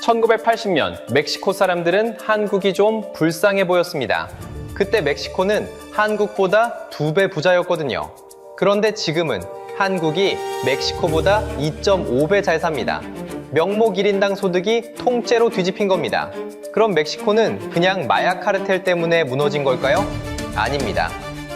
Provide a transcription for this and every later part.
1980년 멕시코 사람들은 한국이 좀 불쌍해 보였습니다. 그때 멕시코는 한국보다 2배 부자였거든요. 그런데 지금은 한국이 멕시코보다 2.5배 잘 삽니다. 명목 1인당 소득이 통째로 뒤집힌 겁니다. 그럼 멕시코는 그냥 마약 카르텔 때문에 무너진 걸까요? 아닙니다.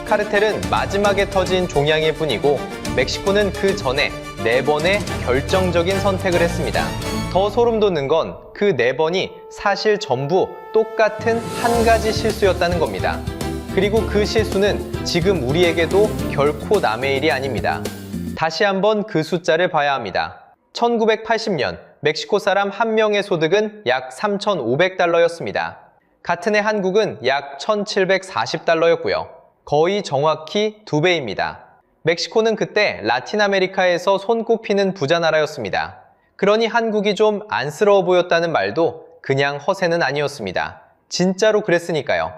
카르텔은 마지막에 터진 종양일 뿐이고 멕시코는 그 전에 4번의 결정적인 선택을 했습니다. 더 소름 돋는 건 그 4번이 사실 전부 똑같은 한 가지 실수였다는 겁니다. 그리고 그 실수는 지금 우리에게도 결코 남의 일이 아닙니다. 다시 한번 그 숫자를 봐야 합니다. 1980년 멕시코 사람 한 명의 소득은 약 3,500달러였습니다. 같은 해 한국은 약 1,740달러였고요. 거의 정확히 2배입니다. 멕시코는 그때 라틴 아메리카에서 손꼽히는 부자 나라였습니다. 그러니 한국이 좀 안쓰러워 보였다는 말도 그냥 허세는 아니었습니다. 진짜로 그랬으니까요.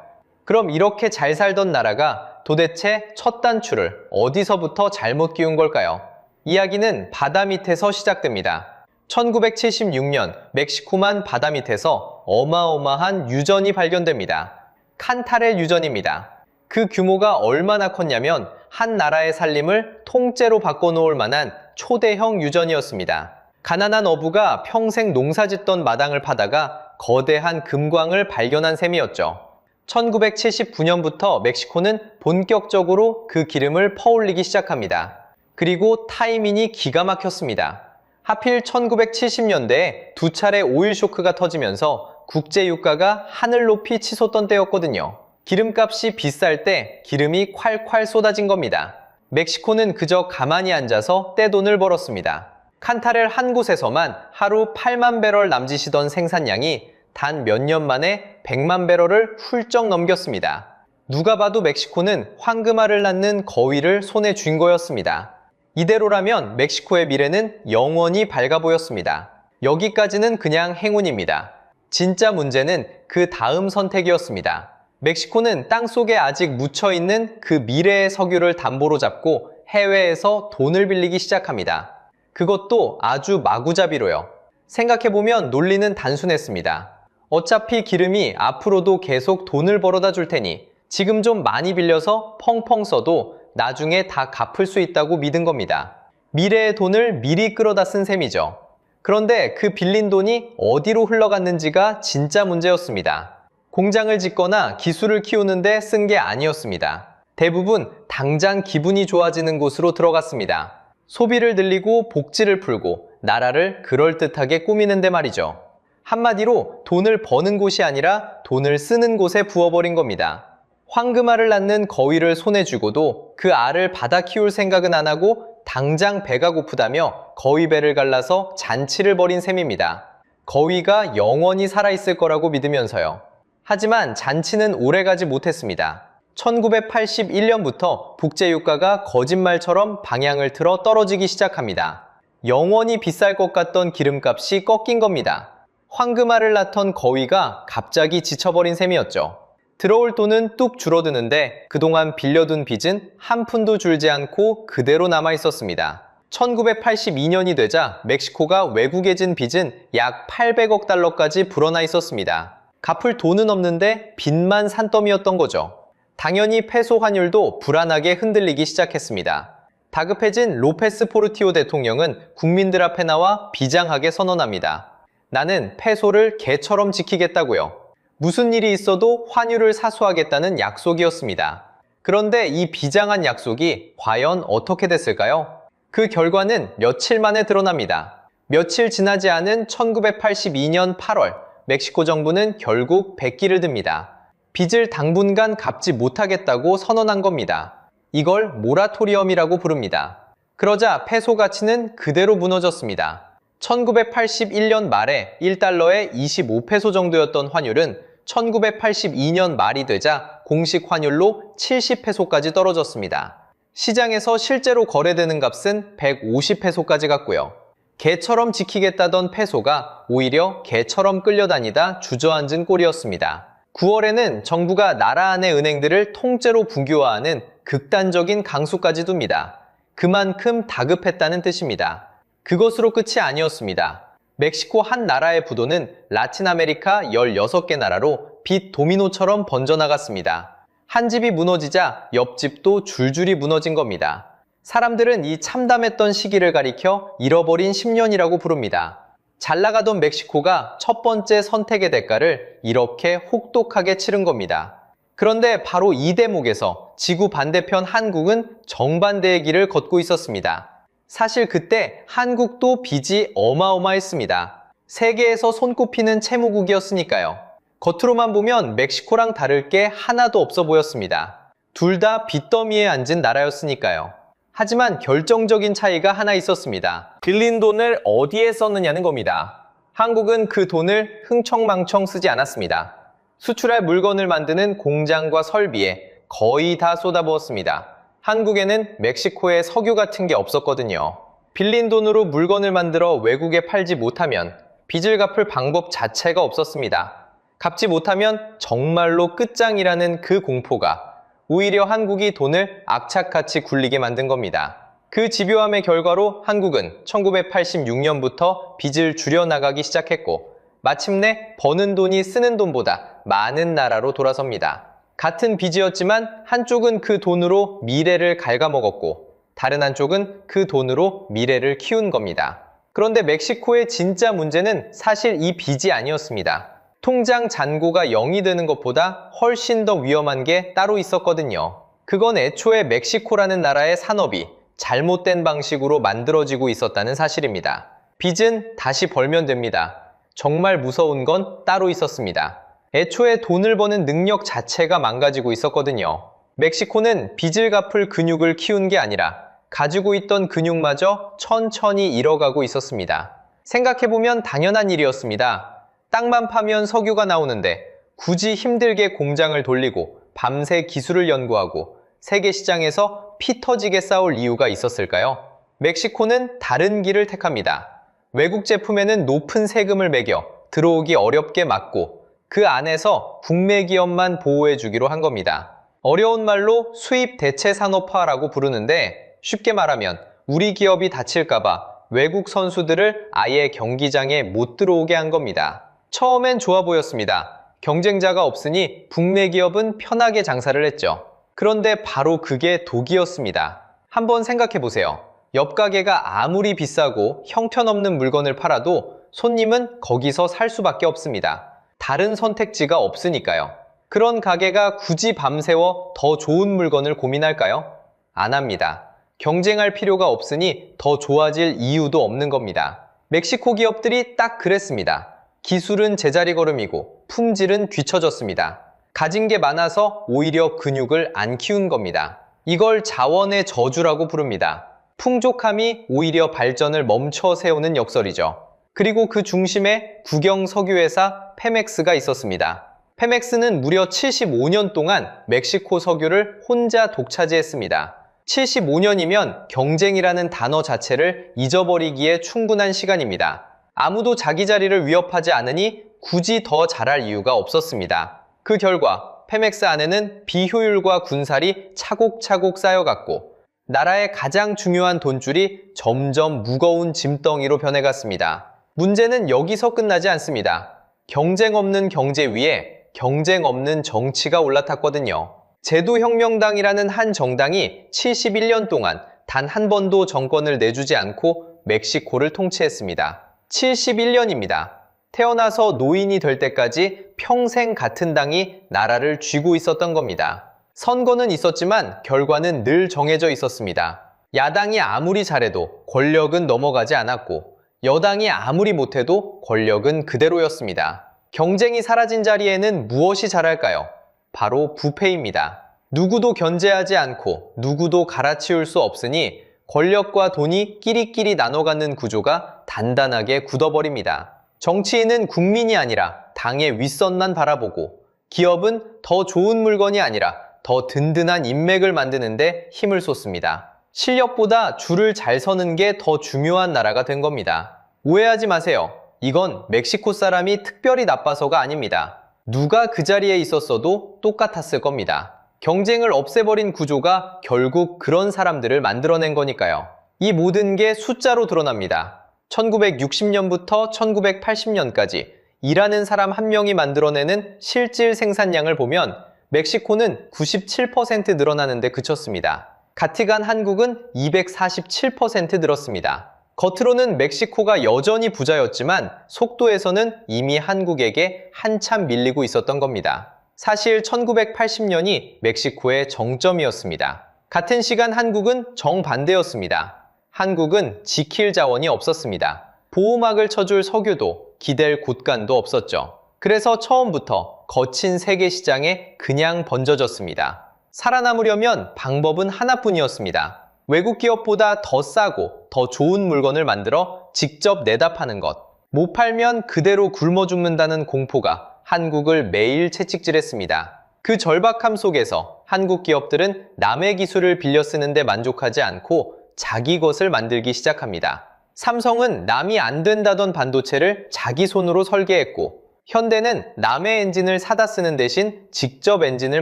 그럼 이렇게 잘 살던 나라가 도대체 첫 단추를 어디서부터 잘못 끼운 걸까요? 이야기는 바다 밑에서 시작됩니다. 1976년 멕시코만 바다 밑에서 어마어마한 유전이 발견됩니다. 칸타렐 유전입니다. 그 규모가 얼마나 컸냐면 한 나라의 살림을 통째로 바꿔놓을 만한 초대형 유전이었습니다. 가난한 어부가 평생 농사짓던 마당을 파다가 거대한 금광을 발견한 셈이었죠. 1979년부터 멕시코는 본격적으로 그 기름을 퍼올리기 시작합니다. 그리고 타이밍이 기가 막혔습니다. 하필 1970년대에 2차례 오일 쇼크가 터지면서 국제 유가가 하늘 높이 치솟던 때였거든요. 기름값이 비쌀 때 기름이 콸콸 쏟아진 겁니다. 멕시코는 그저 가만히 앉아서 떼돈을 벌었습니다. 칸타렐 한 곳에서만 하루 8만 배럴 남짓이던 생산량이 단 몇 년 만에 100만 배럴을 훌쩍 넘겼습니다. 누가 봐도 멕시코는 황금알을 낳는 거위를 손에 쥔 거였습니다. 이대로라면 멕시코의 미래는 영원히 밝아 보였습니다. 여기까지는 그냥 행운입니다. 진짜 문제는 그 다음 선택이었습니다. 멕시코는 땅속에 아직 묻혀있는 그 미래의 석유를 담보로 잡고 해외에서 돈을 빌리기 시작합니다. 그것도 아주 마구잡이로요. 생각해보면 논리는 단순했습니다. 어차피 기름이 앞으로도 계속 돈을 벌어다 줄 테니 지금 좀 많이 빌려서 펑펑 써도 나중에 다 갚을 수 있다고 믿은 겁니다. 미래의 돈을 미리 끌어다 쓴 셈이죠. 그런데 그 빌린 돈이 어디로 흘러갔는지가 진짜 문제였습니다. 공장을 짓거나 기술을 키우는데 쓴 게 아니었습니다. 대부분 당장 기분이 좋아지는 곳으로 들어갔습니다. 소비를 늘리고 복지를 풀고 나라를 그럴듯하게 꾸미는데 말이죠. 한마디로 돈을 버는 곳이 아니라 돈을 쓰는 곳에 부어버린 겁니다. 황금알을 낳는 거위를 손에 쥐고도 그 알을 받아 키울 생각은 안 하고 당장 배가 고프다며 거위배를 갈라서 잔치를 벌인 셈입니다. 거위가 영원히 살아있을 거라고 믿으면서요. 하지만 잔치는 오래가지 못했습니다. 1981년부터 국제유가가 거짓말처럼 방향을 틀어 떨어지기 시작합니다. 영원히 비쌀 것 같던 기름값이 꺾인 겁니다. 황금알을 낳던 거위가 갑자기 지쳐버린 셈이었죠. 들어올 돈은 뚝 줄어드는데 그동안 빌려둔 빚은 한 푼도 줄지 않고 그대로 남아 있었습니다. 1982년이 되자 멕시코가 외국에 진 빚은 약 800억 달러까지 불어나 있었습니다. 갚을 돈은 없는데 빚만 산더미였던 거죠. 당연히 페소 환율도 불안하게 흔들리기 시작했습니다. 다급해진 로페스 포르티오 대통령은 국민들 앞에 나와 비장하게 선언합니다. 나는 페소를 개처럼 지키겠다고요. 무슨 일이 있어도 환율을 사수하겠다는 약속이었습니다. 그런데 이 비장한 약속이 과연 어떻게 됐을까요? 그 결과는 며칠 만에 드러납니다. 며칠 지나지 않은 1982년 8월, 멕시코 정부는 결국 백기를 듭니다. 빚을 당분간 갚지 못하겠다고 선언한 겁니다. 이걸 모라토리엄이라고 부릅니다. 그러자 페소 가치는 그대로 무너졌습니다. 1981년 말에 1달러에 25페소 정도였던 환율은 1982년 말이 되자 공식 환율로 70페소까지 떨어졌습니다. 시장에서 실제로 거래되는 값은 150페소까지 갔고요. 개처럼 지키겠다던 페소가 오히려 개처럼 끌려다니다 주저앉은 꼴이었습니다. 9월에는 정부가 나라 안의 은행들을 통째로 국유화하는 극단적인 강수까지 둡니다. 그만큼 다급했다는 뜻입니다. 그것으로 끝이 아니었습니다. 멕시코 한 나라의 부도는 라틴 아메리카 16개 나라로 빚 도미노처럼 번져나갔습니다. 한 집이 무너지자 옆집도 줄줄이 무너진 겁니다. 사람들은 이 참담했던 시기를 가리켜 잃어버린 10년이라고 부릅니다. 잘 나가던 멕시코가 첫 번째 선택의 대가를 이렇게 혹독하게 치른 겁니다. 그런데 바로 이 대목에서 지구 반대편 한국은 정반대의 길을 걷고 있었습니다. 사실 그때 한국도 빚이 어마어마했습니다. 세계에서 손꼽히는 채무국이었으니까요. 겉으로만 보면 멕시코랑 다를 게 하나도 없어 보였습니다. 둘 다 빚더미에 앉은 나라였으니까요. 하지만 결정적인 차이가 하나 있었습니다. 빌린 돈을 어디에 썼느냐는 겁니다. 한국은 그 돈을 흥청망청 쓰지 않았습니다. 수출할 물건을 만드는 공장과 설비에 거의 다 쏟아부었습니다. 한국에는 멕시코에 석유 같은 게 없었거든요. 빌린 돈으로 물건을 만들어 외국에 팔지 못하면 빚을 갚을 방법 자체가 없었습니다. 갚지 못하면 정말로 끝장이라는 그 공포가 오히려 한국이 돈을 악착같이 굴리게 만든 겁니다. 그 집요함의 결과로 한국은 1986년부터 빚을 줄여나가기 시작했고 마침내 버는 돈이 쓰는 돈보다 많은 나라로 돌아섭니다. 같은 빚이었지만 한쪽은 그 돈으로 미래를 갉아먹었고 다른 한쪽은 그 돈으로 미래를 키운 겁니다. 그런데 멕시코의 진짜 문제는 사실 이 빚이 아니었습니다. 통장 잔고가 0이 되는 것보다 훨씬 더 위험한 게 따로 있었거든요. 그건 애초에 멕시코라는 나라의 산업이 잘못된 방식으로 만들어지고 있었다는 사실입니다. 빚은 다시 벌면 됩니다. 정말 무서운 건 따로 있었습니다. 애초에 돈을 버는 능력 자체가 망가지고 있었거든요. 멕시코는 빚을 갚을 근육을 키운 게 아니라 가지고 있던 근육마저 천천히 잃어가고 있었습니다. 생각해보면 당연한 일이었습니다. 땅만 파면 석유가 나오는데 굳이 힘들게 공장을 돌리고 밤새 기술을 연구하고 세계 시장에서 피 터지게 싸울 이유가 있었을까요? 멕시코는 다른 길을 택합니다. 외국 제품에는 높은 세금을 매겨 들어오기 어렵게 막고 그 안에서 국내 기업만 보호해주기로 한 겁니다. 어려운 말로 수입 대체 산업화라고 부르는데 쉽게 말하면 우리 기업이 다칠까봐 외국 선수들을 아예 경기장에 못 들어오게 한 겁니다. 처음엔 좋아 보였습니다. 경쟁자가 없으니 국내 기업은 편하게 장사를 했죠. 그런데 바로 그게 독이었습니다. 한번 생각해 보세요. 옆 가게가 아무리 비싸고 형편없는 물건을 팔아도 손님은 거기서 살 수밖에 없습니다. 다른 선택지가 없으니까요. 그런 가게가 굳이 밤새워 더 좋은 물건을 고민할까요? 안 합니다. 경쟁할 필요가 없으니 더 좋아질 이유도 없는 겁니다. 멕시코 기업들이 딱 그랬습니다. 기술은 제자리 걸음이고 품질은 뒤처졌습니다. 가진 게 많아서 오히려 근육을 안 키운 겁니다. 이걸 자원의 저주라고 부릅니다. 풍족함이 오히려 발전을 멈춰 세우는 역설이죠. 그리고 그 중심에 국영 석유회사 페멕스가 있었습니다. 페멕스는 무려 75년 동안 멕시코 석유를 혼자 독차지했습니다. 75년이면 경쟁이라는 단어 자체를 잊어버리기에 충분한 시간입니다. 아무도 자기 자리를 위협하지 않으니 굳이 더 잘할 이유가 없었습니다. 그 결과 페멕스 안에는 비효율과 군살이 차곡차곡 쌓여갔고 나라의 가장 중요한 돈줄이 점점 무거운 짐덩이로 변해갔습니다. 문제는 여기서 끝나지 않습니다. 경쟁 없는 경제 위에 경쟁 없는 정치가 올라탔거든요. 제도혁명당이라는 한 정당이 71년 동안 단 한 번도 정권을 내주지 않고 멕시코를 통치했습니다. 71년입니다. 태어나서 노인이 될 때까지 평생 같은 당이 나라를 쥐고 있었던 겁니다. 선거는 있었지만 결과는 늘 정해져 있었습니다. 야당이 아무리 잘해도 권력은 넘어가지 않았고 여당이 아무리 못해도 권력은 그대로였습니다. 경쟁이 사라진 자리에는 무엇이 자랄까요? 바로 부패입니다. 누구도 견제하지 않고 누구도 갈아치울 수 없으니 권력과 돈이 끼리끼리 나눠 갖는 구조가 단단하게 굳어버립니다. 정치인은 국민이 아니라 당의 윗선만 바라보고 기업은 더 좋은 물건이 아니라 더 든든한 인맥을 만드는데 힘을 쏟습니다. 실력보다 줄을 잘 서는 게 더 중요한 나라가 된 겁니다. 오해하지 마세요. 이건 멕시코 사람이 특별히 나빠서가 아닙니다. 누가 그 자리에 있었어도 똑같았을 겁니다. 경쟁을 없애버린 구조가 결국 그런 사람들을 만들어낸 거니까요. 이 모든 게 숫자로 드러납니다. 1960년부터 1980년까지 일하는 사람 한 명이 만들어내는 실질 생산량을 보면 멕시코는 97% 늘어나는 데 그쳤습니다. 같이 간 한국은 247% 늘었습니다. 겉으로는 멕시코가 여전히 부자였지만 속도에서는 이미 한국에게 한참 밀리고 있었던 겁니다. 사실 1980년이 멕시코의 정점이었습니다. 같은 시간 한국은 정반대였습니다. 한국은 지킬 자원이 없었습니다. 보호막을 쳐줄 석유도 기댈 곳간도 없었죠. 그래서 처음부터 거친 세계 시장에 그냥 번져졌습니다. 살아남으려면 방법은 하나뿐이었습니다. 외국 기업보다 더 싸고 더 좋은 물건을 만들어 직접 내다 파는 것. 못 팔면 그대로 굶어 죽는다는 공포가 한국을 매일 채찍질했습니다. 그 절박함 속에서 한국 기업들은 남의 기술을 빌려 쓰는데 만족하지 않고 자기 것을 만들기 시작합니다. 삼성은 남이 안 된다던 반도체를 자기 손으로 설계했고, 현대는 남의 엔진을 사다 쓰는 대신 직접 엔진을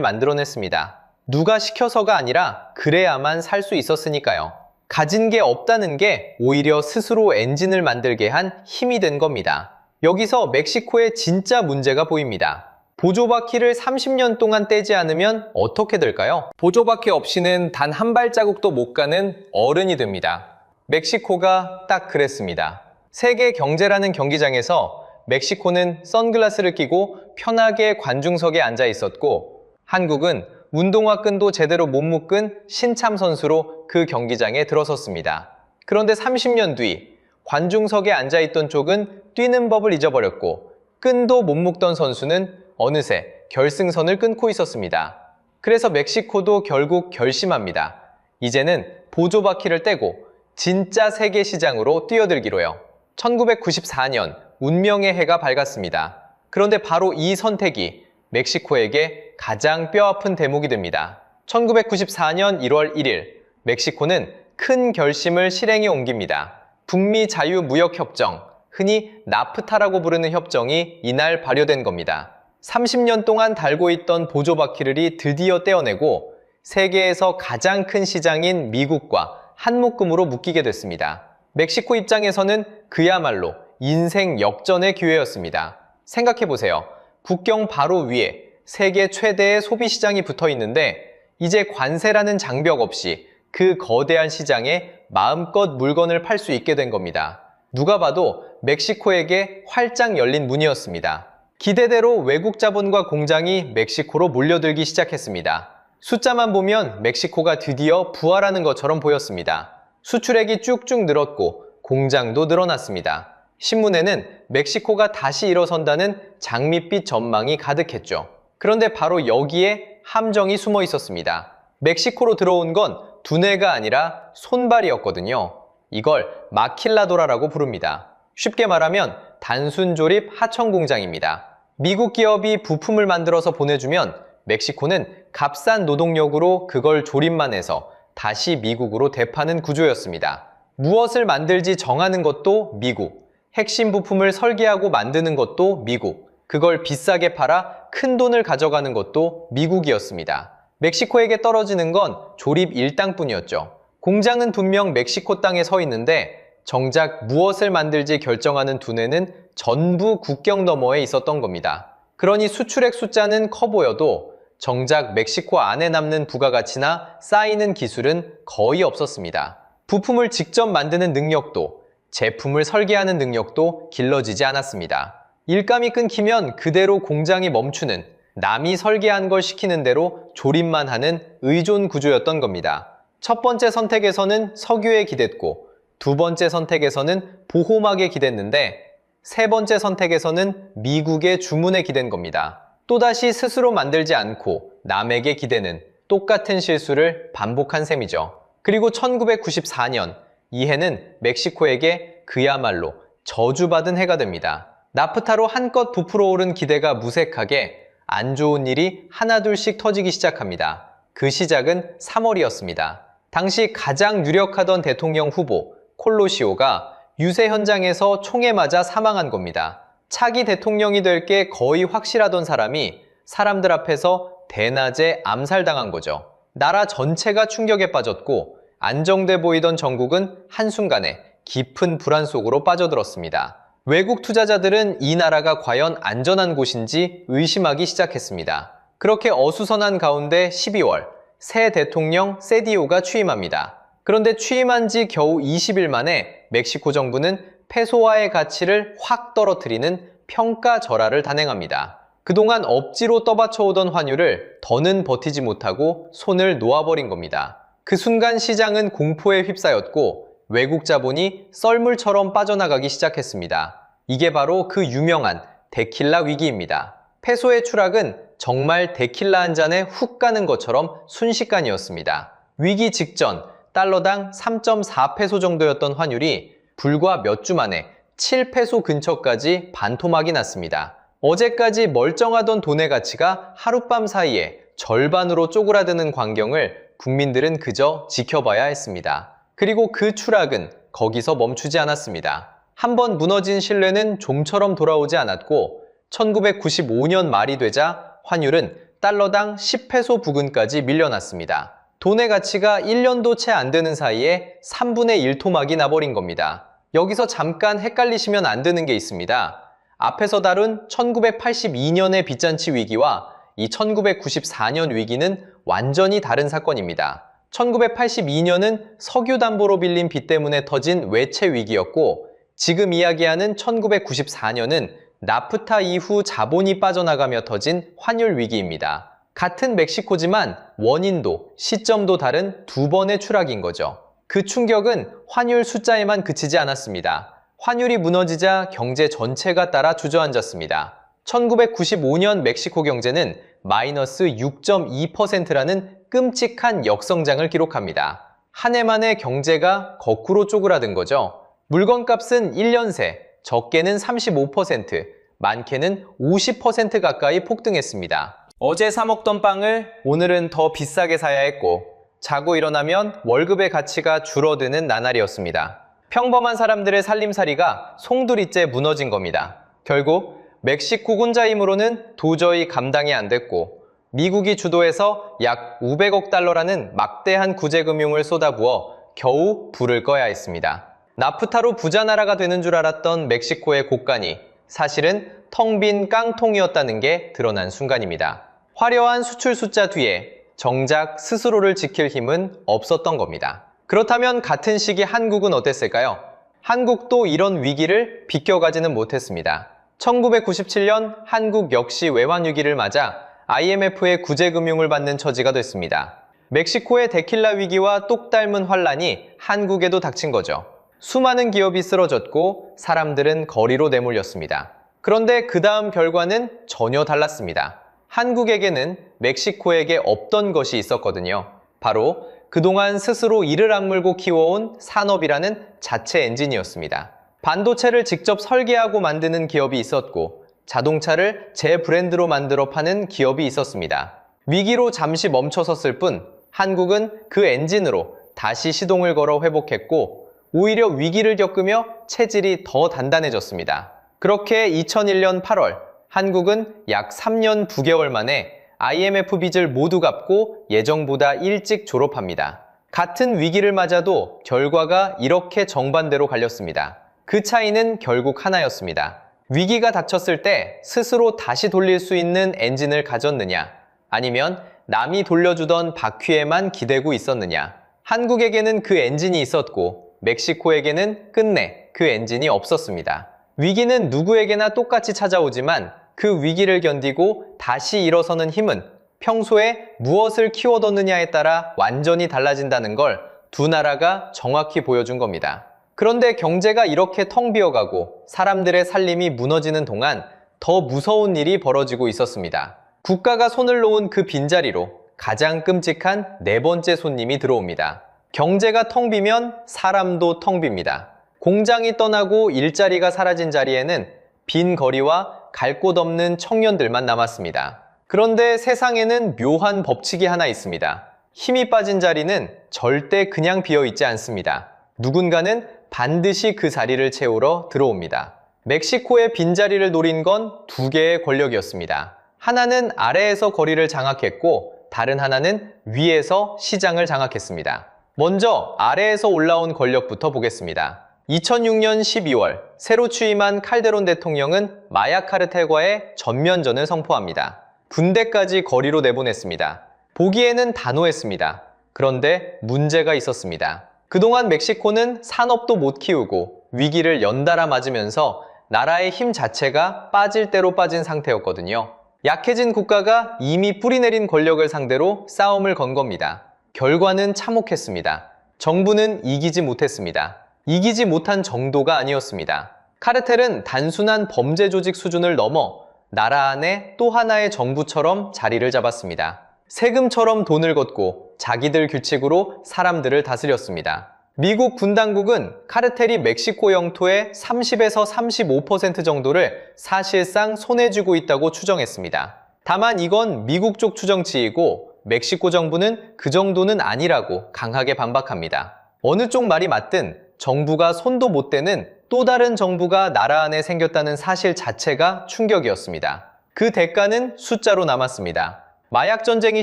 만들어냈습니다. 누가 시켜서가 아니라 그래야만 살 수 있었으니까요. 가진 게 없다는 게 오히려 스스로 엔진을 만들게 한 힘이 된 겁니다. 여기서 멕시코의 진짜 문제가 보입니다. 보조바퀴를 30년 동안 떼지 않으면 어떻게 될까요? 보조바퀴 없이는 단 한 발자국도 못 가는 어른이 됩니다. 멕시코가 딱 그랬습니다. 세계 경제라는 경기장에서 멕시코는 선글라스를 끼고 편하게 관중석에 앉아 있었고, 한국은 운동화 끈도 제대로 못 묶은 신참 선수로 그 경기장에 들어섰습니다. 그런데 30년 뒤 관중석에 앉아있던 쪽은 뛰는 법을 잊어버렸고, 끈도 못 묶던 선수는 어느새 결승선을 끊고 있었습니다. 그래서 멕시코도 결국 결심합니다. 이제는 보조바퀴를 떼고 진짜 세계 시장으로 뛰어들기로요. 1994년 운명의 해가 밝았습니다. 그런데 바로 이 선택이 멕시코에게 가장 뼈아픈 대목이 됩니다. 1994년 1월 1일 멕시코는 큰 결심을 실행에 옮깁니다. 북미 자유무역협정, 흔히 나프타라고 부르는 협정이 이날 발효된 겁니다. 30년 동안 달고 있던 보조바퀴를 드디어 떼어내고 세계에서 가장 큰 시장인 미국과 한 묶음으로 묶이게 됐습니다. 멕시코 입장에서는 그야말로 인생 역전의 기회였습니다. 생각해보세요. 국경 바로 위에 세계 최대의 소비시장이 붙어 있는데 이제 관세라는 장벽 없이 그 거대한 시장에 마음껏 물건을 팔 수 있게 된 겁니다. 누가 봐도 멕시코에게 활짝 열린 문이었습니다. 기대대로 외국 자본과 공장이 멕시코로 몰려들기 시작했습니다. 숫자만 보면 멕시코가 드디어 부활하는 것처럼 보였습니다. 수출액이 쭉쭉 늘었고 공장도 늘어났습니다. 신문에는 멕시코가 다시 일어선다는 장밋빛 전망이 가득했죠. 그런데 바로 여기에 함정이 숨어 있었습니다. 멕시코로 들어온 건 두뇌가 아니라 손발이었거든요. 이걸 마킬라도라라고 부릅니다. 쉽게 말하면 단순 조립 하청 공장입니다. 미국 기업이 부품을 만들어서 보내주면 멕시코는 값싼 노동력으로 그걸 조립만 해서 다시 미국으로 대파는 구조였습니다. 무엇을 만들지 정하는 것도 미국, 핵심 부품을 설계하고 만드는 것도 미국, 그걸 비싸게 팔아 큰 돈을 가져가는 것도 미국이었습니다. 멕시코에게 떨어지는 건 조립 일당뿐이었죠. 공장은 분명 멕시코 땅에 서 있는데 정작 무엇을 만들지 결정하는 두뇌는 전부 국경 너머에 있었던 겁니다. 그러니 수출액 숫자는 커 보여도 정작 멕시코 안에 남는 부가가치나 쌓이는 기술은 거의 없었습니다. 부품을 직접 만드는 능력도, 제품을 설계하는 능력도 길러지지 않았습니다. 일감이 끊기면 그대로 공장이 멈추는, 남이 설계한 걸 시키는 대로 조립만 하는 의존 구조였던 겁니다. 첫 번째 선택에서는 석유에 기댔고, 두 번째 선택에서는 보호막에 기댔는데, 세 번째 선택에서는 미국의 주문에 기댄 겁니다. 또다시 스스로 만들지 않고 남에게 기대는 똑같은 실수를 반복한 셈이죠. 그리고 1994년, 이 해는 멕시코에게 그야말로 저주받은 해가 됩니다. 나프타로 한껏 부풀어 오른 기대가 무색하게 안 좋은 일이 하나둘씩 터지기 시작합니다. 그 시작은 3월이었습니다. 당시 가장 유력하던 대통령 후보 콜로시오가 유세 현장에서 총에 맞아 사망한 겁니다. 차기 대통령이 될 게 거의 확실하던 사람이 사람들 앞에서 대낮에 암살당한 거죠. 나라 전체가 충격에 빠졌고 안정돼 보이던 전국은 한순간에 깊은 불안 속으로 빠져들었습니다. 외국 투자자들은 이 나라가 과연 안전한 곳인지 의심하기 시작했습니다. 그렇게 어수선한 가운데 12월, 새 대통령 세디오가 취임합니다. 그런데 취임한 지 겨우 20일 만에 멕시코 정부는 페소화의 가치를 확 떨어뜨리는 평가절하를 단행합니다. 그동안 억지로 떠받쳐오던 환율을 더는 버티지 못하고 손을 놓아버린 겁니다. 그 순간 시장은 공포에 휩싸였고 외국 자본이 썰물처럼 빠져나가기 시작했습니다. 이게 바로 그 유명한 데킬라 위기입니다. 페소의 추락은 정말 데킬라 한 잔에 훅 가는 것처럼 순식간이었습니다. 위기 직전 달러당 3.4페소 정도였던 환율이 불과 몇 주 만에 7페소 근처까지 반토막이 났습니다. 어제까지 멀쩡하던 돈의 가치가 하룻밤 사이에 절반으로 쪼그라드는 광경을 국민들은 그저 지켜봐야 했습니다. 그리고 그 추락은 거기서 멈추지 않았습니다. 한번 무너진 신뢰는 좀처럼 돌아오지 않았고 1995년 말이 되자 환율은 달러당 10페소 부근까지 밀려났습니다. 돈의 가치가 1년도 채 안 되는 사이에 3분의 1 토막이 나버린 겁니다. 여기서 잠깐 헷갈리시면 안 되는 게 있습니다. 앞에서 다룬 1982년의 빚잔치 위기와 이 1994년 위기는 완전히 다른 사건입니다. 1982년은 석유 담보로 빌린 빚 때문에 터진 외채 위기였고 지금 이야기하는 1994년은 나프타 이후 자본이 빠져나가며 터진 환율 위기입니다. 같은 멕시코지만 원인도, 시점도 다른 두 번의 추락인 거죠. 그 충격은 환율 숫자에만 그치지 않았습니다. 환율이 무너지자 경제 전체가 따라 주저앉았습니다. 1995년 멕시코 경제는 마이너스 6.2%라는 끔찍한 역성장을 기록합니다. 한 해 만에 경제가 거꾸로 쪼그라든 거죠. 물건값은 1년 새 적게는 35%, 많게는 50% 가까이 폭등했습니다. 어제 사 먹던 빵을 오늘은 더 비싸게 사야 했고 자고 일어나면 월급의 가치가 줄어드는 나날이었습니다. 평범한 사람들의 살림살이가 송두리째 무너진 겁니다. 결국 멕시코 혼자 힘으로는 도저히 감당이 안 됐고 미국이 주도해서 약 500억 달러라는 막대한 구제금융을 쏟아부어 겨우 불을 꺼야 했습니다. 나프타로 부자 나라가 되는 줄 알았던 멕시코의 곳간이 사실은 텅 빈 깡통이었다는 게 드러난 순간입니다. 화려한 수출 숫자 뒤에 정작 스스로를 지킬 힘은 없었던 겁니다. 그렇다면 같은 시기 한국은 어땠을까요? 한국도 이런 위기를 비껴가지는 못했습니다. 1997년 한국 역시 외환위기를 맞아 IMF의 구제금융을 받는 처지가 됐습니다. 멕시코의 데킬라 위기와 똑 닮은 환란이 한국에도 닥친 거죠. 수많은 기업이 쓰러졌고 사람들은 거리로 내몰렸습니다. 그런데 그 다음 결과는 전혀 달랐습니다. 한국에게는 멕시코에게 없던 것이 있었거든요. 바로 그동안 스스로 이를 악물고 키워온 산업이라는 자체 엔진이었습니다. 반도체를 직접 설계하고 만드는 기업이 있었고 자동차를 제 브랜드로 만들어 파는 기업이 있었습니다. 위기로 잠시 멈춰섰을 뿐 한국은 그 엔진으로 다시 시동을 걸어 회복했고 오히려 위기를 겪으며 체질이 더 단단해졌습니다. 그렇게 2001년 8월 한국은 약 3년 9개월 만에 IMF 빚을 모두 갚고 예정보다 일찍 졸업합니다. 같은 위기를 맞아도 결과가 이렇게 정반대로 갈렸습니다. 그 차이는 결국 하나였습니다. 위기가 닥쳤을 때 스스로 다시 돌릴 수 있는 엔진을 가졌느냐, 아니면 남이 돌려주던 바퀴에만 기대고 있었느냐. 한국에게는 그 엔진이 있었고 멕시코에게는 끝내 그 엔진이 없었습니다. 위기는 누구에게나 똑같이 찾아오지만 그 위기를 견디고 다시 일어서는 힘은 평소에 무엇을 키워뒀느냐에 따라 완전히 달라진다는 걸 두 나라가 정확히 보여준 겁니다. 그런데 경제가 이렇게 텅 비어가고 사람들의 살림이 무너지는 동안 더 무서운 일이 벌어지고 있었습니다. 국가가 손을 놓은 그 빈자리로 가장 끔찍한 네 번째 손님이 들어옵니다. 경제가 텅 비면 사람도 텅 빕니다. 공장이 떠나고 일자리가 사라진 자리에는 빈 거리와 갈 곳 없는 청년들만 남았습니다. 그런데 세상에는 묘한 법칙이 하나 있습니다. 힘이 빠진 자리는 절대 그냥 비어 있지 않습니다. 누군가는 반드시 그 자리를 채우러 들어옵니다. 멕시코의 빈자리를 노린 건 두 개의 권력이었습니다. 하나는 아래에서 거리를 장악했고 다른 하나는 위에서 시장을 장악했습니다. 먼저 아래에서 올라온 권력부터 보겠습니다. 2006년 12월 새로 취임한 칼데론 대통령은 마약 카르텔과의 전면전을 선포합니다. 군대까지 거리로 내보냈습니다. 보기에는 단호했습니다. 그런데 문제가 있었습니다. 그동안 멕시코는 산업도 못 키우고 위기를 연달아 맞으면서 나라의 힘 자체가 빠질 대로 빠진 상태였거든요. 약해진 국가가 이미 뿌리내린 권력을 상대로 싸움을 건 겁니다. 결과는 참혹했습니다. 정부는 이기지 못했습니다. 이기지 못한 정도가 아니었습니다. 카르텔은 단순한 범죄 조직 수준을 넘어 나라 안에 또 하나의 정부처럼 자리를 잡았습니다. 세금처럼 돈을 걷고 자기들 규칙으로 사람들을 다스렸습니다. 미국 군 당국은 카르텔이 멕시코 영토의 30에서 35% 정도를 사실상 손에 쥐고 있다고 추정했습니다. 다만 이건 미국 쪽 추정치이고 멕시코 정부는 그 정도는 아니라고 강하게 반박합니다. 어느 쪽 말이 맞든 정부가 손도 못 대는 또 다른 정부가 나라 안에 생겼다는 사실 자체가 충격이었습니다. 그 대가는 숫자로 남았습니다. 마약 전쟁이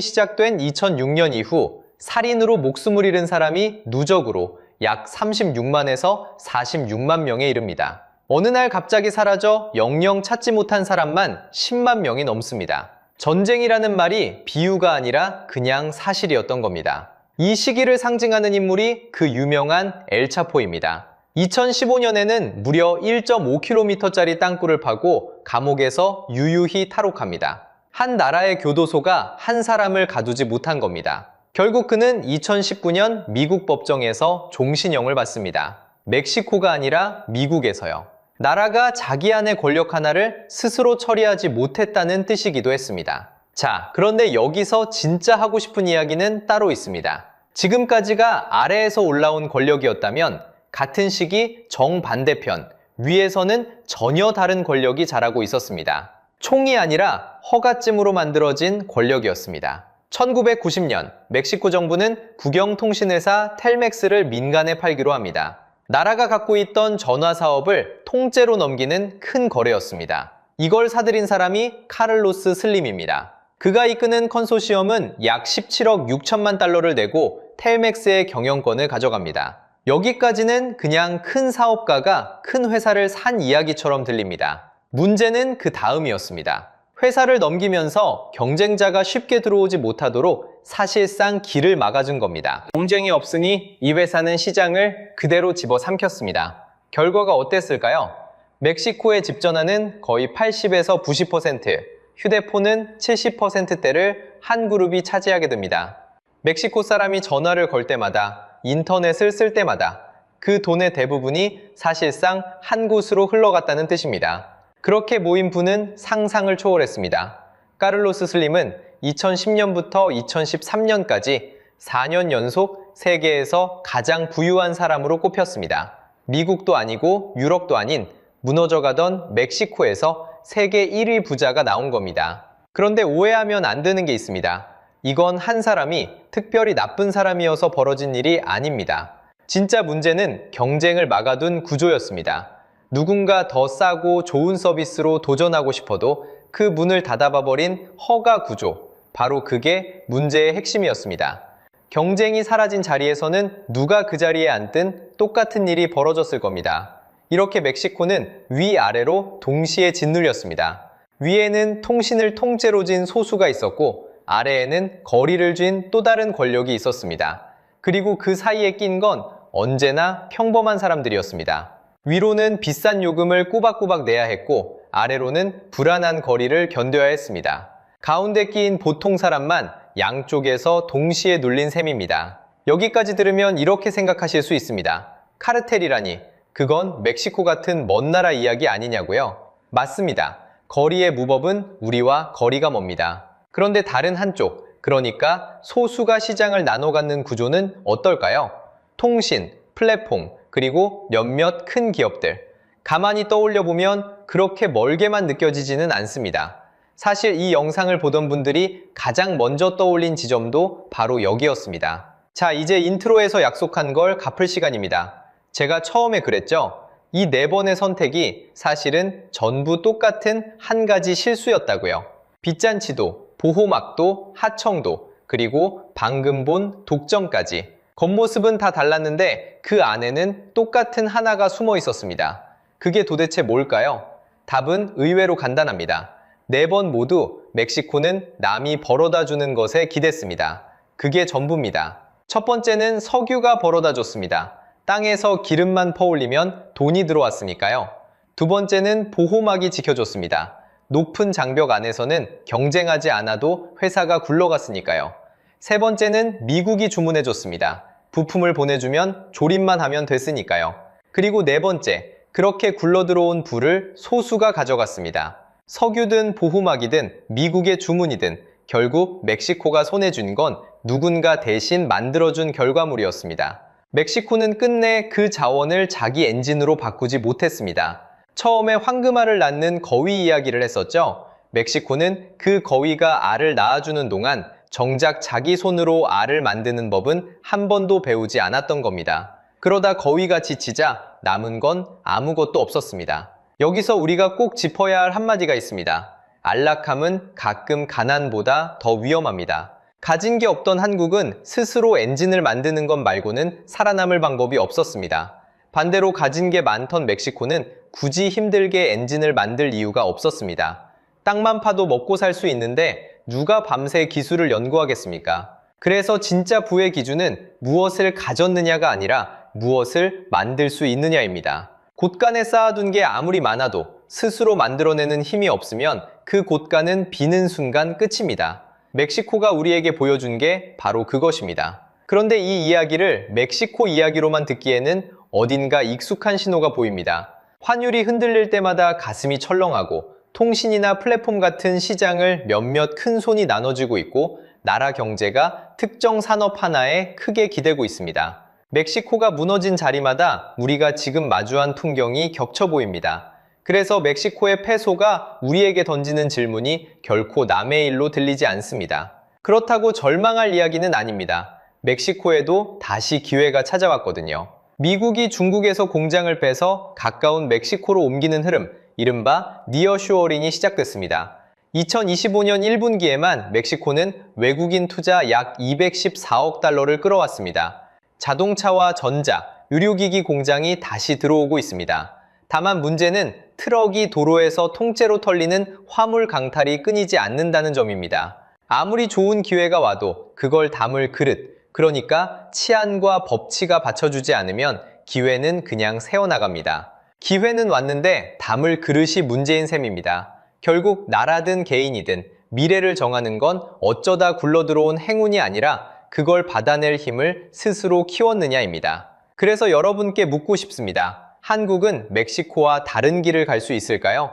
시작된 2006년 이후 살인으로 목숨을 잃은 사람이 누적으로 약 36만에서 46만 명에 이릅니다. 어느 날 갑자기 사라져 영영 찾지 못한 사람만 10만 명이 넘습니다. 전쟁이라는 말이 비유가 아니라 그냥 사실이었던 겁니다. 이 시기를 상징하는 인물이 그 유명한 엘차포입니다. 2015년에는 무려 1.5km짜리 땅굴을 파고 감옥에서 유유히 탈옥합니다. 한 나라의 교도소가 한 사람을 가두지 못한 겁니다. 결국 그는 2019년 미국 법정에서 종신형을 받습니다. 멕시코가 아니라 미국에서요. 나라가 자기 안의 권력 하나를 스스로 처리하지 못했다는 뜻이기도 했습니다. 자, 그런데 여기서 진짜 하고 싶은 이야기는 따로 있습니다. 지금까지가 아래에서 올라온 권력이었다면 같은 시기 정반대편, 위에서는 전혀 다른 권력이 자라고 있었습니다. 총이 아니라 허가찜으로 만들어진 권력이었습니다. 1990년 멕시코 정부는 국영통신회사 텔맥스를 민간에 팔기로 합니다. 나라가 갖고 있던 전화 사업을 통째로 넘기는 큰 거래였습니다. 이걸 사들인 사람이 카를로스 슬림입니다. 그가 이끄는 컨소시엄은 약 17억 6천만 달러를 내고 텔맥스의 경영권을 가져갑니다. 여기까지는 그냥 큰 사업가가 큰 회사를 산 이야기처럼 들립니다. 문제는 그 다음이었습니다. 회사를 넘기면서 경쟁자가 쉽게 들어오지 못하도록 사실상 길을 막아준 겁니다. 경쟁이 없으니 이 회사는 시장을 그대로 집어삼켰습니다. 결과가 어땠을까요? 멕시코의 집 전화는 거의 80에서 90%, 휴대폰은 70%대를 한 그룹이 차지하게 됩니다. 멕시코 사람이 전화를 걸 때마다, 인터넷을 쓸 때마다 그 돈의 대부분이 사실상 한 곳으로 흘러갔다는 뜻입니다. 그렇게 모인 부는 상상을 초월했습니다. 카를로스 슬림은 2010년부터 2013년까지 4년 연속 세계에서 가장 부유한 사람으로 꼽혔습니다. 미국도 아니고 유럽도 아닌 무너져가던 멕시코에서 세계 1위 부자가 나온 겁니다. 그런데 오해하면 안 되는 게 있습니다. 이건 한 사람이 특별히 나쁜 사람이어서 벌어진 일이 아닙니다. 진짜 문제는 경쟁을 막아둔 구조였습니다. 누군가 더 싸고 좋은 서비스로 도전하고 싶어도 그 문을 닫아봐버린 허가 구조, 바로 그게 문제의 핵심이었습니다. 경쟁이 사라진 자리에서는 누가 그 자리에 앉든 똑같은 일이 벌어졌을 겁니다. 이렇게 멕시코는 위아래로 동시에 짓눌렸습니다. 위에는 통신을 통째로 쥔 소수가 있었고 아래에는 거리를 쥔 또 다른 권력이 있었습니다. 그리고 그 사이에 낀 건 언제나 평범한 사람들이었습니다. 위로는 비싼 요금을 꼬박꼬박 내야 했고 아래로는 불안한 거리를 견뎌야 했습니다. 가운데 끼인 보통 사람만 양쪽에서 동시에 눌린 셈입니다. 여기까지 들으면 이렇게 생각하실 수 있습니다. 카르텔이라니 그건 멕시코 같은 먼 나라 이야기 아니냐고요? 맞습니다. 거리의 무법은 우리와 거리가 멉니다. 그런데 다른 한쪽, 그러니까 소수가 시장을 나눠 갖는 구조는 어떨까요? 통신, 플랫폼, 그리고 몇몇 큰 기업들. 가만히 떠올려 보면 그렇게 멀게만 느껴지지는 않습니다. 사실 이 영상을 보던 분들이 가장 먼저 떠올린 지점도 바로 여기였습니다. 자, 이제 인트로에서 약속한 걸 갚을 시간입니다. 제가 처음에 그랬죠? 이 4번의 선택이 사실은 전부 똑같은 한 가지 실수였다고요. 빚잔치도, 보호막도, 하청도, 그리고 방금 본 독점까지. 겉모습은 다 달랐는데 그 안에는 똑같은 하나가 숨어 있었습니다. 그게 도대체 뭘까요? 답은 의외로 간단합니다. 4번 모두 멕시코는 남이 벌어다 주는 것에 기댔습니다. 그게 전부입니다. 첫 번째는 석유가 벌어다 줬습니다. 땅에서 기름만 퍼올리면 돈이 들어왔으니까요. 두 번째는 보호막이 지켜줬습니다. 높은 장벽 안에서는 경쟁하지 않아도 회사가 굴러갔으니까요. 세 번째는 미국이 주문해줬습니다. 부품을 보내주면 조립만 하면 됐으니까요. 그리고 네 번째, 그렇게 굴러들어온 부를 소수가 가져갔습니다. 석유든 보호막이든 미국의 주문이든 결국 멕시코가 손에 쥔 건 누군가 대신 만들어준 결과물이었습니다. 멕시코는 끝내 그 자원을 자기 엔진으로 바꾸지 못했습니다. 처음에 황금알을 낳는 거위 이야기를 했었죠. 멕시코는 그 거위가 알을 낳아주는 동안 정작 자기 손으로 알을 만드는 법은 한 번도 배우지 않았던 겁니다. 그러다 거위가 지치자 남은 건 아무것도 없었습니다. 여기서 우리가 꼭 짚어야 할 한마디가 있습니다. 안락함은 가끔 가난보다 더 위험합니다. 가진 게 없던 한국은 스스로 엔진을 만드는 것 말고는 살아남을 방법이 없었습니다. 반대로 가진 게 많던 멕시코는 굳이 힘들게 엔진을 만들 이유가 없었습니다. 땅만 파도 먹고 살 수 있는데 누가 밤새 기술을 연구하겠습니까? 그래서 진짜 부의 기준은 무엇을 가졌느냐가 아니라 무엇을 만들 수 있느냐입니다. 곳간에 쌓아둔 게 아무리 많아도 스스로 만들어내는 힘이 없으면 그 곳간은 비는 순간 끝입니다. 멕시코가 우리에게 보여준 게 바로 그것입니다. 그런데 이 이야기를 멕시코 이야기로만 듣기에는 어딘가 익숙한 신호가 보입니다. 환율이 흔들릴 때마다 가슴이 철렁하고 통신이나 플랫폼 같은 시장을 몇몇 큰 손이 나눠쥐고 있고 나라 경제가 특정 산업 하나에 크게 기대고 있습니다. 멕시코가 무너진 자리마다 우리가 지금 마주한 풍경이 겹쳐 보입니다. 그래서 멕시코의 페소가 우리에게 던지는 질문이 결코 남의 일로 들리지 않습니다. 그렇다고 절망할 이야기는 아닙니다. 멕시코에도 다시 기회가 찾아왔거든요. 미국이 중국에서 공장을 빼서 가까운 멕시코로 옮기는 흐름, 이른바 니어쇼어링이 시작됐습니다. 2025년 1분기에만 멕시코는 외국인 투자 약 214억 달러를 끌어왔습니다. 자동차와 전자, 의료기기 공장이 다시 들어오고 있습니다. 다만 문제는 트럭이 도로에서 통째로 털리는 화물 강탈이 끊이지 않는다는 점입니다. 아무리 좋은 기회가 와도 그걸 담을 그릇, 그러니까 치안과 법치가 받쳐주지 않으면 기회는 그냥 새어나갑니다. 기회는 왔는데 담을 그릇이 문제인 셈입니다. 결국 나라든 개인이든 미래를 정하는 건 어쩌다 굴러들어온 행운이 아니라 그걸 받아낼 힘을 스스로 키웠느냐입니다. 그래서 여러분께 묻고 싶습니다. 한국은 멕시코와 다른 길을 갈 수 있을까요?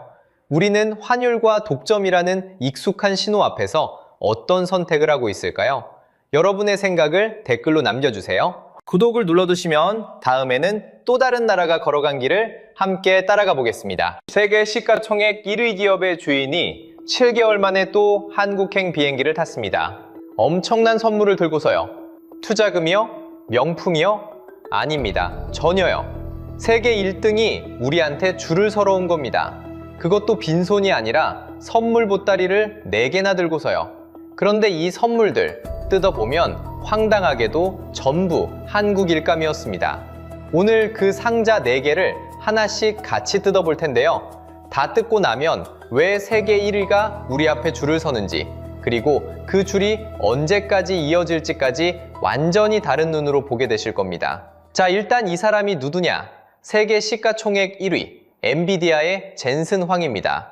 우리는 환율과 독점이라는 익숙한 신호 앞에서 어떤 선택을 하고 있을까요? 여러분의 생각을 댓글로 남겨주세요. 구독을 눌러두시면 다음에는 또 다른 나라가 걸어간 길을 함께 따라가 보겠습니다. 세계 시가총액 1위 기업의 주인이 7개월 만에 또 한국행 비행기를 탔습니다. 엄청난 선물을 들고서요. 투자금이요? 명품이요? 아닙니다. 전혀요. 세계 1등이 우리한테 줄을 서러 온 겁니다. 그것도 빈손이 아니라 선물 보따리를 4개나 들고서요. 그런데 이 선물들 뜯어보면 황당하게도 전부 한국 일감이었습니다. 오늘 그 상자 4개를 하나씩 같이 뜯어볼 텐데요. 다 뜯고 나면 왜 세계 1위가 우리 앞에 줄을 서는지, 그리고 그 줄이 언제까지 이어질지까지 완전히 다른 눈으로 보게 되실 겁니다. 자, 일단 이 사람이 누구냐? 세계 시가총액 1위, 엔비디아의 젠슨 황입니다.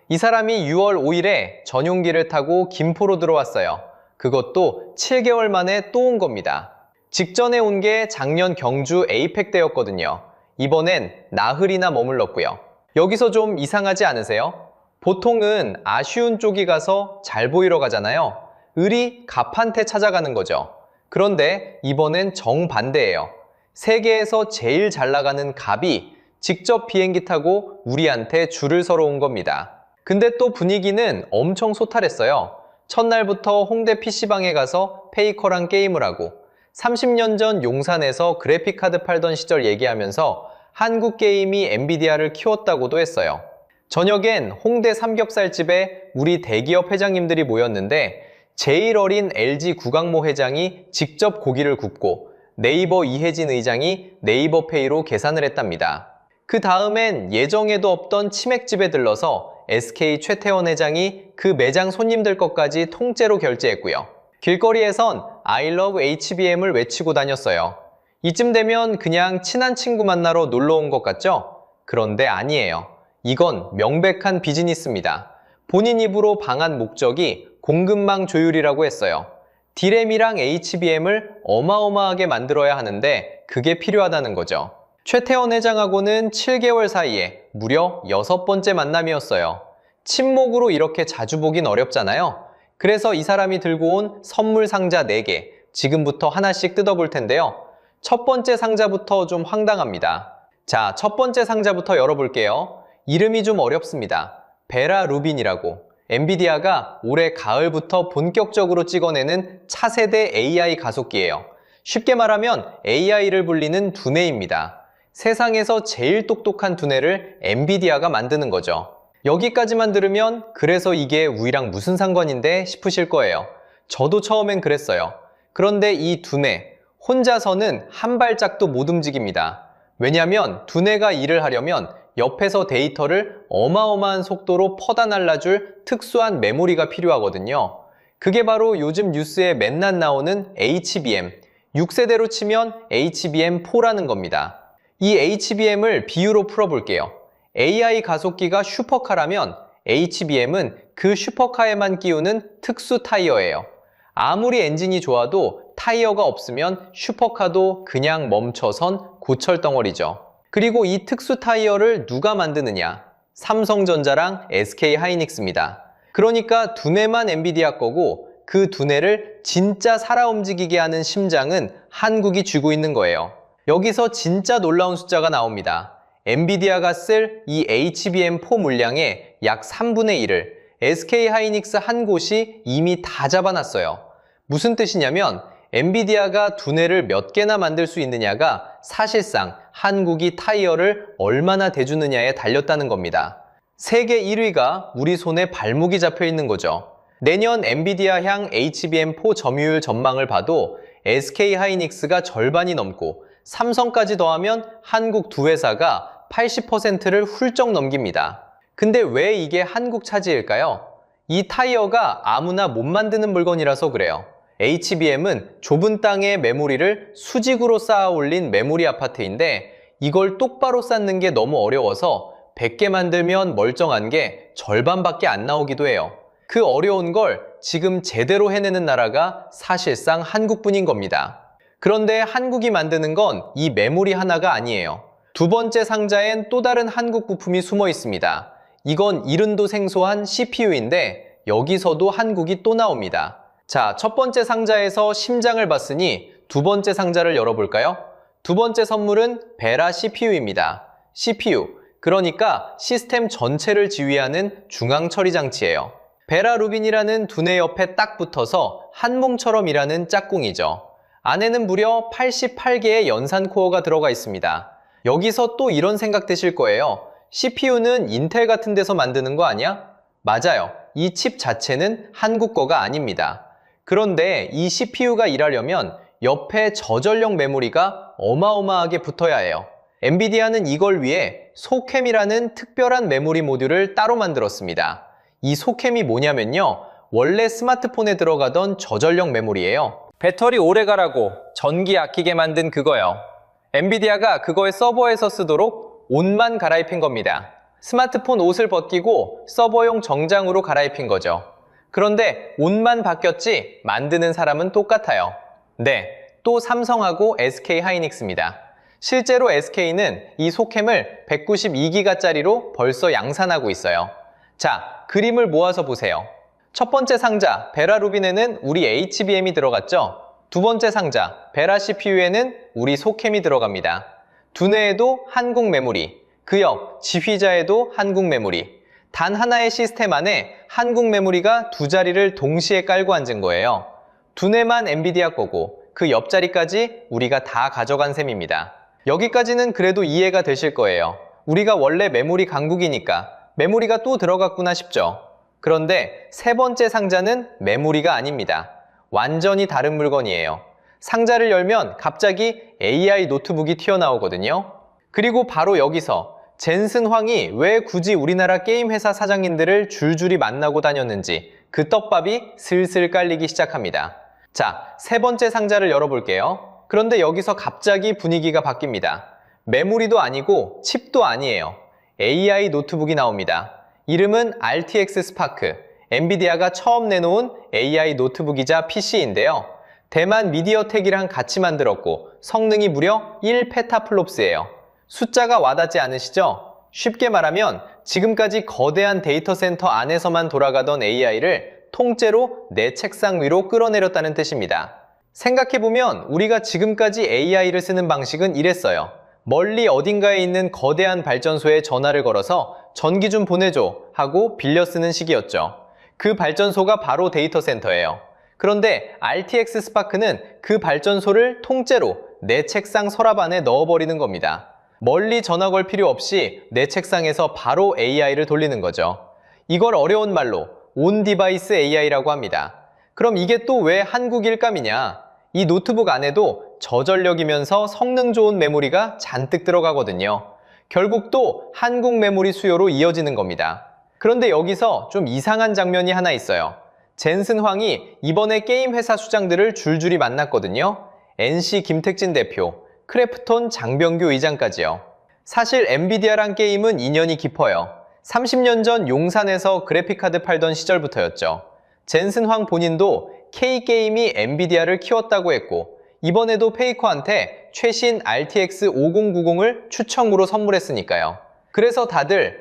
이 사람이 6월 5일에 전용기를 타고 김포로 들어왔어요. 그것도 7개월 만에 또 온 겁니다. 직전에 온 게 작년 경주 에이펙 때였거든요. 이번엔 나흘이나 머물렀고요. 여기서 좀 이상하지 않으세요? 보통은 아쉬운 쪽이 가서 잘 보이러 가잖아요. 을이 갑한테 찾아가는 거죠. 그런데 이번엔 정반대예요. 세계에서 제일 잘 나가는 갑이 직접 비행기 타고 우리한테 줄을 서러 온 겁니다. 근데 또 분위기는 엄청 소탈했어요. 첫날부터 홍대 PC방에 가서 페이커랑 게임을 하고 30년 전 용산에서 그래픽카드 팔던 시절 얘기하면서 한국 게임이 엔비디아를 키웠다고도 했어요. 저녁엔 홍대 삼겹살집에 우리 대기업 회장님들이 모였는데 제일 어린 LG 구강모 회장이 직접 고기를 굽고 네이버 이혜진 의장이 네이버페이로 계산을 했답니다. 그 다음엔 예정에도 없던 치맥집에 들러서 SK 최태원 회장이 그 매장 손님들 것까지 통째로 결제했고요. 길거리에선 I love HBM을 외치고 다녔어요. 이쯤 되면 그냥 친한 친구 만나러 놀러 온 것 같죠? 그런데 아니에요. 이건 명백한 비즈니스입니다. 본인 입으로 방한 목적이 공급망 조율이라고 했어요. D램이랑 HBM을 어마어마하게 만들어야 하는데 그게 필요하다는 거죠. 최태원 회장하고는 7개월 사이에 무려 6번째 만남이었어요. 친목으로 이렇게 자주 보긴 어렵잖아요. 그래서 이 사람이 들고 온 선물 상자 4개, 지금부터 하나씩 뜯어볼 텐데요. 첫 번째 상자부터 좀 황당합니다. 자, 첫 번째 상자부터 열어볼게요. 이름이 좀 어렵습니다. 베라 루빈이라고. 엔비디아가 올해 가을부터 본격적으로 찍어내는 차세대 AI 가속기예요. 쉽게 말하면 AI를 불리는 두뇌입니다. 세상에서 제일 똑똑한 두뇌를 엔비디아가 만드는 거죠. 여기까지만 들으면 그래서 이게 우리랑 무슨 상관인데 싶으실 거예요. 저도 처음엔 그랬어요. 그런데 이 두뇌, 혼자서는 한 발짝도 못 움직입니다. 왜냐하면 두뇌가 일을 하려면 옆에서 데이터를 어마어마한 속도로 퍼다 날라줄 특수한 메모리가 필요하거든요. 그게 바로 요즘 뉴스에 맨날 나오는 HBM, 6세대로 치면 HBM4라는 겁니다. 이 HBM을 비유로 풀어볼게요. AI 가속기가 슈퍼카라면 HBM은 그 슈퍼카에만 끼우는 특수 타이어예요. 아무리 엔진이 좋아도 타이어가 없으면 슈퍼카도 그냥 멈춰선 고철덩어리죠. 그리고 이 특수 타이어를 누가 만드느냐? 삼성전자랑 SK하이닉스입니다. 그러니까 두뇌만 엔비디아 거고 그 두뇌를 진짜 살아 움직이게 하는 심장은 한국이 쥐고 있는 거예요. 여기서 진짜 놀라운 숫자가 나옵니다. 엔비디아가 쓸 이 HBM4 물량의 약 3분의 1을 SK하이닉스 한 곳이 이미 다 잡아놨어요. 무슨 뜻이냐면 엔비디아가 두뇌를 몇 개나 만들 수 있느냐가 사실상 한국이 타이어를 얼마나 대주느냐에 달렸다는 겁니다. 세계 1위가 우리 손에 발목이 잡혀 있는 거죠. 내년 엔비디아향 HBM4 점유율 전망을 봐도 SK하이닉스가 절반이 넘고 삼성까지 더하면 한국 두 회사가 80%를 훌쩍 넘깁니다. 근데 왜 이게 한국 차지일까요? 이 타이어가 아무나 못 만드는 물건이라서 그래요. HBM은 좁은 땅에 메모리를 수직으로 쌓아 올린 메모리 아파트인데 이걸 똑바로 쌓는 게 너무 어려워서 100개 만들면 멀쩡한 게 절반밖에 안 나오기도 해요. 그 어려운 걸 지금 제대로 해내는 나라가 사실상 한국뿐인 겁니다. 그런데 한국이 만드는 건 이 메모리 하나가 아니에요. 두 번째 상자엔 또 다른 한국 부품이 숨어 있습니다. 이건 이름도 생소한 CPU인데 여기서도 한국이 또 나옵니다. 자, 첫 번째 상자에서 심장을 봤으니 두 번째 상자를 열어볼까요? 두 번째 선물은 베라 CPU입니다. CPU, 그러니까 시스템 전체를 지휘하는 중앙 처리 장치예요. 베라 루빈이라는 두뇌 옆에 딱 붙어서 한 몸처럼 일하는 짝꿍이죠. 안에는 무려 88개의 연산 코어가 들어가 있습니다. 여기서 또 이런 생각 드실 거예요. CPU는 인텔 같은 데서 만드는 거 아니야? 맞아요. 이 칩 자체는 한국 거가 아닙니다. 그런데 이 CPU가 일하려면 옆에 저전력 메모리가 어마어마하게 붙어야 해요. 엔비디아는 이걸 위해 소캠이라는 특별한 메모리 모듈을 따로 만들었습니다. 이 소캠이 뭐냐면요. 원래 스마트폰에 들어가던 저전력 메모리예요. 배터리 오래 가라고 전기 아끼게 만든 그거요. 엔비디아가 그거에 서버에서 쓰도록 옷만 갈아입힌 겁니다. 스마트폰 옷을 벗기고 서버용 정장으로 갈아입힌 거죠. 그런데 옷만 바뀌었지 만드는 사람은 똑같아요. 네, 또 삼성하고 SK하이닉스입니다. 실제로 SK는 이 소캠을 192기가짜리로 벌써 양산하고 있어요. 자, 그림을 모아서 보세요. 첫 번째 상자, 베라 루빈에는 우리 HBM이 들어갔죠? 두 번째 상자, 베라 CPU에는 우리 소캠이 들어갑니다. 두뇌에도 한국 메모리, 그 옆 지휘자에도 한국 메모리. 단 하나의 시스템 안에 한국 메모리가 두 자리를 동시에 깔고 앉은 거예요. 두뇌만 엔비디아 거고 그 옆자리까지 우리가 다 가져간 셈입니다. 여기까지는 그래도 이해가 되실 거예요. 우리가 원래 메모리 강국이니까 메모리가 또 들어갔구나 싶죠? 그런데 세 번째 상자는 메모리가 아닙니다. 완전히 다른 물건이에요. 상자를 열면 갑자기 AI 노트북이 튀어나오거든요. 그리고 바로 여기서 젠슨 황이 왜 굳이 우리나라 게임 회사 사장님들을 줄줄이 만나고 다녔는지 그 떡밥이 슬슬 깔리기 시작합니다. 자, 세 번째 상자를 열어볼게요. 그런데 여기서 갑자기 분위기가 바뀝니다. 메모리도 아니고 칩도 아니에요. AI 노트북이 나옵니다. 이름은 RTX 스파크, 엔비디아가 처음 내놓은 AI 노트북이자 PC인데요. 대만 미디어텍이랑 같이 만들었고 성능이 무려 1페타플롭스예요. 숫자가 와닿지 않으시죠? 쉽게 말하면 지금까지 거대한 데이터 센터 안에서만 돌아가던 AI를 통째로 내 책상 위로 끌어내렸다는 뜻입니다. 생각해보면 우리가 지금까지 AI를 쓰는 방식은 이랬어요. 멀리 어딘가에 있는 거대한 발전소에 전화를 걸어서 전기 좀 보내줘 하고 빌려 쓰는 식이었죠. 그 발전소가 바로 데이터 센터예요. 그런데 RTX 스파크는 그 발전소를 통째로 내 책상 서랍 안에 넣어버리는 겁니다. 멀리 전화 걸 필요 없이 내 책상에서 바로 AI를 돌리는 거죠. 이걸 어려운 말로 온 디바이스 AI라고 합니다. 그럼 이게 또 왜 한국 일감이냐? 이 노트북 안에도 저전력이면서 성능 좋은 메모리가 잔뜩 들어가거든요. 결국 또 한국 메모리 수요로 이어지는 겁니다. 그런데 여기서 좀 이상한 장면이 하나 있어요. 젠슨 황이 이번에 게임 회사 수장들을 줄줄이 만났거든요. NC 김택진 대표, 크래프톤 장병규 의장까지요. 사실 엔비디아랑 게임은 인연이 깊어요. 30년 전 용산에서 그래픽카드 팔던 시절부터였죠. 젠슨 황 본인도 K게임이 엔비디아를 키웠다고 했고 이번에도 페이커한테 최신 RTX 5090을 추첨으로 선물했으니까요. 그래서 다들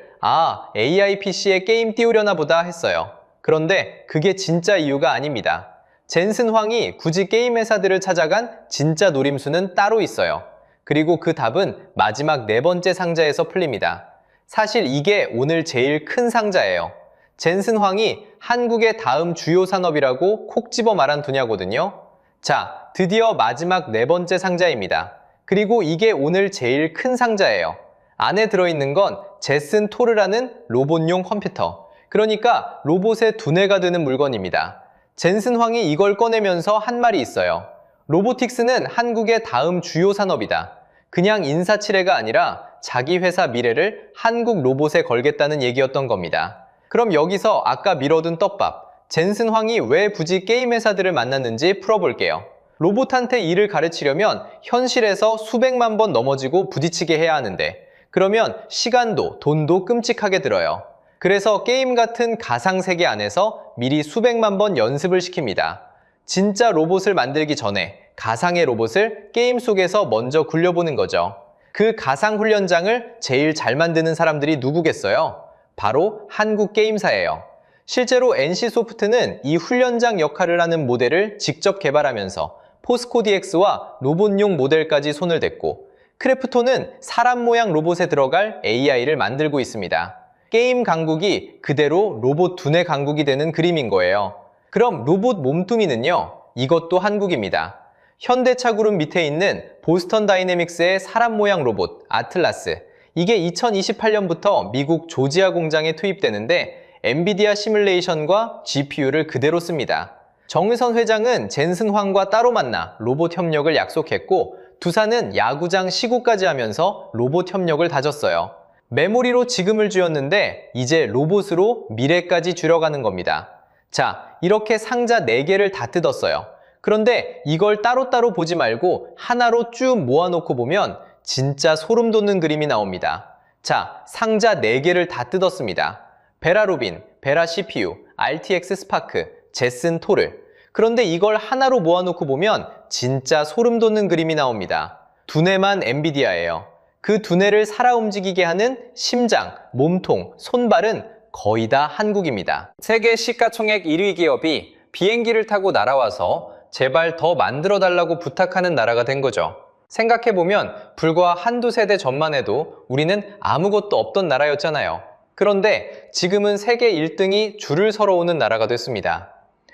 AI PC에 게임 띄우려나 보다 했어요. 그런데 그게 진짜 이유가 아닙니다. 젠슨 황이 굳이 게임 회사들을 찾아간 진짜 노림수는 따로 있어요. 그리고 그 답은 마지막 네 번째 상자에서 풀립니다. 사실 이게 오늘 제일 큰 상자예요. 젠슨 황이 한국의 다음 주요 산업이라고 콕 집어 말한 분야거든요. 자, 드디어 마지막 네 번째 상자입니다. 그리고 이게 오늘 제일 큰 상자예요. 안에 들어있는 건 제슨 토르라는 로봇용 컴퓨터. 그러니까 로봇의 두뇌가 되는 물건입니다. 젠슨 황이 이걸 꺼내면서 한 말이 있어요. 로보틱스는 한국의 다음 주요 산업이다. 그냥 인사치레가 아니라 자기 회사 미래를 한국 로봇에 걸겠다는 얘기였던 겁니다. 그럼 여기서 아까 미뤄둔 떡밥, 젠슨 황이 왜 굳이 게임 회사들을 만났는지 풀어볼게요. 로봇한테 일을 가르치려면 현실에서 수백만 번 넘어지고 부딪히게 해야 하는데 그러면 시간도 돈도 끔찍하게 들어요. 그래서 게임 같은 가상세계 안에서 미리 수백만 번 연습을 시킵니다. 진짜 로봇을 만들기 전에 가상의 로봇을 게임 속에서 먼저 굴려보는 거죠. 그 가상 훈련장을 제일 잘 만드는 사람들이 누구겠어요? 바로 한국 게임사예요. 실제로 NC소프트는 이 훈련장 역할을 하는 모델을 직접 개발하면서 포스코 DX와 로봇용 모델까지 손을 댔고 크래프톤은 사람 모양 로봇에 들어갈 AI를 만들고 있습니다. 게임 강국이 그대로 로봇 두뇌 강국이 되는 그림인 거예요. 그럼 로봇 몸뚱이는요? 이것도 한국입니다. 현대차 그룹 밑에 있는 보스턴 다이내믹스의 사람 모양 로봇 아틀라스. 이게 2028년부터 미국 조지아 공장에 투입되는데 엔비디아 시뮬레이션과 GPU를 그대로 씁니다. 정의선 회장은 젠슨 황과 따로 만나 로봇 협력을 약속했고 두사는 야구장 시구까지 하면서 로봇 협력을 다졌어요. 메모리로 지금을 쥐었는데 이제 로봇으로 미래까지 줄여가는 겁니다. 자, 이렇게 상자 4개를 다 뜯었어요. 그런데 이걸 따로따로 보지 말고 하나로 쭉 모아놓고 보면 진짜 소름 돋는 그림이 나옵니다. 자, 상자 4개를 다 뜯었습니다. 베라 루빈, 베라 CPU, RTX 스파크, 제슨 토르. 그런데 이걸 하나로 모아놓고 보면 진짜 소름 돋는 그림이 나옵니다. 두뇌만 엔비디아예요. 그 두뇌를 살아 움직이게 하는 심장, 몸통, 손발은 거의 다 한국입니다. 세계 시가총액 1위 기업이 비행기를 타고 날아와서 제발 더 만들어달라고 부탁하는 나라가 된 거죠. 생각해보면 불과 한두 세대 전만 해도 우리는 아무것도 없던 나라였잖아요. 그런데 지금은 세계 1등이 줄을 서러 오는 나라가 됐습니다.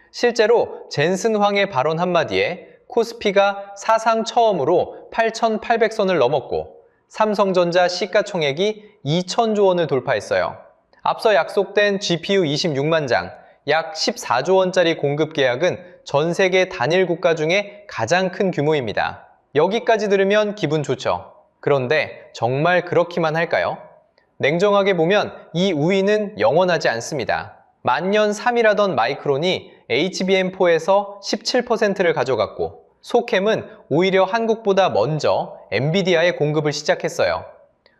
실제로 젠슨 황의 발언 한마디에 코스피가 사상 처음으로 8,800선을 넘었고 삼성전자 시가총액이 2,000조 원을 돌파했어요. 앞서 약속된 GPU 26만 장, 약 14조 원짜리 공급 계약은 전 세계 단일 국가 중에 가장 큰 규모입니다. 여기까지 들으면 기분 좋죠. 그런데 정말 그렇기만 할까요? 냉정하게 보면 이 우위는 영원하지 않습니다. 만년 3위라던 마이크론이 HBM4에서 17%를 가져갔고, 소캠은 오히려 한국보다 먼저 엔비디아에 공급을 시작했어요.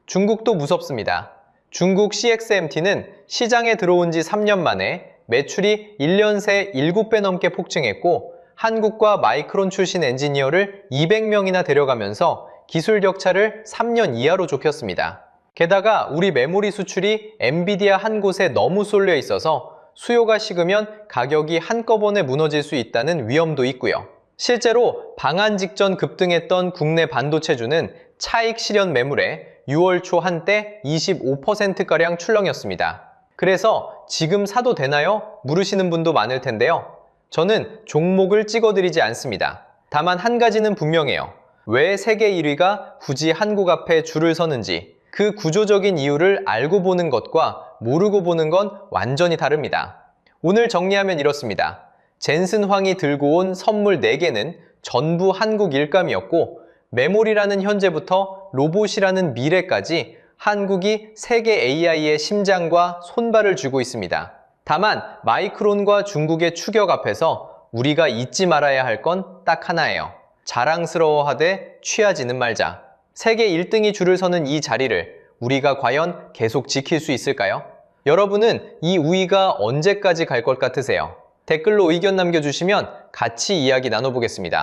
중국도 무섭습니다. 중국 CXMT는 시장에 들어온 지 3년 만에 매출이 1년 새 7배 넘게 폭증했고, 한국과 마이크론 출신 엔지니어를 200명이나 데려가면서 기술 격차를 3년 이하로 좁혔습니다. 게다가 우리 메모리 수출이 엔비디아 한 곳에 너무 쏠려 있어서 수요가 식으면 가격이 한꺼번에 무너질 수 있다는 위험도 있고요. 실제로 방한 직전 급등했던 국내 반도체주는 차익 실현 매물에 6월 초 한때 25%가량 출렁였습니다. 그래서 지금 사도 되나요? 물으시는 분도 많을 텐데요. 저는 종목을 찍어드리지 않습니다. 다만 한 가지는 분명해요. 왜 세계 1위가 굳이 한국 앞에 줄을 서는지, 그 구조적인 이유를 알고 보는 것과 모르고 보는 건 완전히 다릅니다. 오늘 정리하면 이렇습니다. 젠슨 황이 들고 온 선물 4개는 전부 한국 일감이었고, 메모리라는 현재부터 로봇이라는 미래까지 한국이 세계 AI의 심장과 손발을 쥐고 있습니다. 다만 마이크론과 중국의 추격 앞에서 우리가 잊지 말아야 할 건 딱 하나예요. 자랑스러워하되 취하지는 말자. 세계 1등이 줄을 서는 이 자리를 우리가 과연 계속 지킬 수 있을까요? 여러분은 이 우위가 언제까지 갈 것 같으세요? 댓글로 의견 남겨주시면 같이 이야기 나눠보겠습니다.